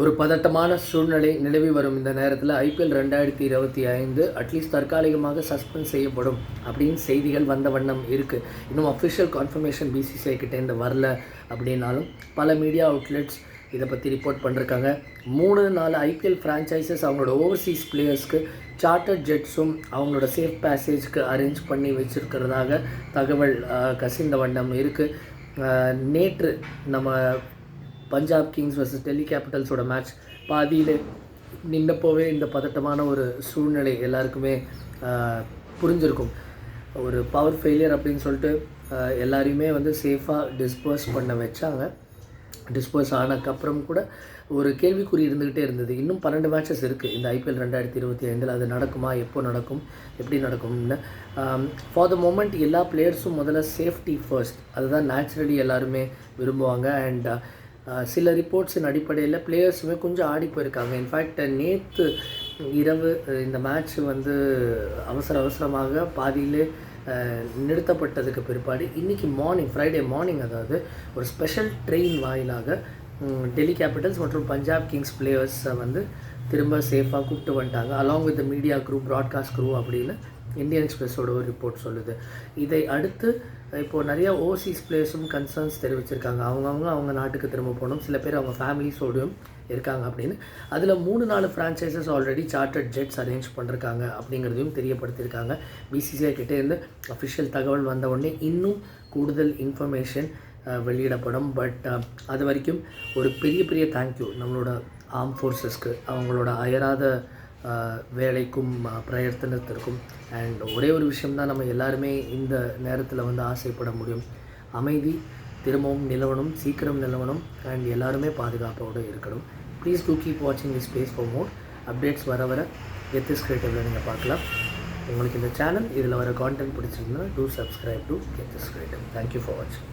ஒரு பதட்டமான சூழ்நிலை நிலவி வரும் இந்த நேரத்தில் ஐபிஎல் 2025 அட்லீஸ்ட் தற்காலிகமாக சஸ்பெண்ட் செய்யப்படும் அப்படின்னு செய்திகள் வந்த வண்ணம் இருக்குது. இன்னும் அஃபிஷியல் கான்ஃபர்மேஷன் பிசிசிஐ கிட்டேருந்து வரல அப்படின்னாலும் பல மீடியா அவுட்லெட்ஸ் இதை பற்றி ரிப்போர்ட் பண்ணிருக்காங்க. 3-4 ஐபிஎல் ஃப்ரான்ச்சைசஸ் அவங்களோட ஓவர்சீஸ் பிளேயர்ஸ்க்கு சார்ட்டர்ட் ஜெட்ஸும் அவங்களோட சேஃப் பேசேஜ்க்கு அரேஞ்ச் பண்ணி வச்சுருக்கிறதாக தகவல் கசிந்த வண்ணம் இருக்குது. நேற்று நம்ம பஞ்சாப் கிங்ஸ் vs டெல்லி கேபிட்டல்ஸோட மேட்ச் பாதியில் நின்றப்போவே இந்த பதட்டமான ஒரு சூழ்நிலை எல்லாருக்குமே புரிஞ்சிருக்கும். ஒரு பவர் ஃபெயிலியர் அப்படின்னு சொல்லிட்டு எல்லாரையுமே சேஃபாக டிஸ்பர்ஸ் பண்ண வச்சாங்க. டிஸ்பர்ஸ் ஆனதுக்கப்புறம் கூட ஒரு கேள்விக்குறி இருந்துக்கிட்டே இருந்தது. இன்னும் 12 மேட்சஸ் இருக்குது இந்த ஐபிஎல் 2025. அது நடக்குமா, எப்போ நடக்கும், எப்படி நடக்கும்னு. ஃபார் த மோமெண்ட் எல்லா பிளேயர்ஸும் முதல்ல சேஃப்டி ஃபர்ஸ்ட், அதுதான் நேச்சுரலி எல்லாருமே விரும்புவாங்க. அண்ட் சில ரிப்போர்ட்ஸின் அடிப்படையில் பிளேயர்ஸுமே கொஞ்சம் ஆடி போயிருக்காங்க. இன்ஃபேக்ட் நேற்று இரவு இந்த மேட்ச் அவசரமாக பாதியிலே நிறுத்தப்பட்டதுக்கு பிற்பாடு இன்றைக்கி மார்னிங், ஃப்ரைடே மார்னிங், அதாவது ஒரு ஸ்பெஷல் ட்ரெயின் வாயிலாக டெல்லி கேபிட்டல்ஸ் மற்றும் பஞ்சாப் கிங்ஸ் பிளேயர்ஸை திரும்ப சேஃபாக கூப்பிட்டு வந்துட்டாங்க. Along with media group, broadcast group அப்படின்னு இந்தியன் எக்ஸ்பிரஸோட ஒரு ரிப்போர்ட் சொல்லுது. இதை அடுத்து இப்போது நிறையா ஓவர்சீஸ் பிளேயர்ஸும் கன்சர்ன்ஸ் தெரிவிச்சிருக்காங்க. அவங்க நாட்டுக்கு திரும்ப போகணும், சில பேர் அவங்க ஃபேமிலிஸோடையும் இருக்காங்க அப்படின்னு. அதில் 3-4 ஃப்ரான்ச்சைசஸ் ஆல்ரெடி சார்ட்டர்ட் ஜெட்ஸ் அரேஞ்ச் பண்ணிருக்காங்க அப்படிங்கிறதையும் தெரியப்படுத்தியிருக்காங்க. பிசிசிஐ கிட்டேருந்து அஃபிஷியல் தகவல் வந்த உடனே இன்னும் கூடுதல் இன்ஃபர்மேஷன் வெளியிடப்படும். பட் அது வரைக்கும் ஒரு பெரிய தேங்க்யூ நம்மளோட ஆர்ம் ஃபோர்ஸஸ்க்கு, அவங்களோட அயராத வேலைக்கும் பிரயத்தனத்திற்கும். அண்ட் ஒரே ஒரு விஷயம்தான் நம்ம எல்லாருமே இந்த நேரத்தில் ஆசைப்பட முடியும். அமைதி திரும்பவும் நிலவணும், சீக்கிரம் நிலவணும். அண்ட் எல்லாருமே பாதுகாப்போடு இருக்கணும். ப்ளீஸ் டூ கீப் வாட்சிங் the space for more updates. வர கெத்திஸ் கிரியேட்டிவில் நீங்கள் பார்க்கலாம். உங்களுக்கு இந்த சேனல், இதில் வர கான்டென்ட் பிடிச்சிருந்தா do subscribe to Gethis creative. Thank you for வாட்சிங்.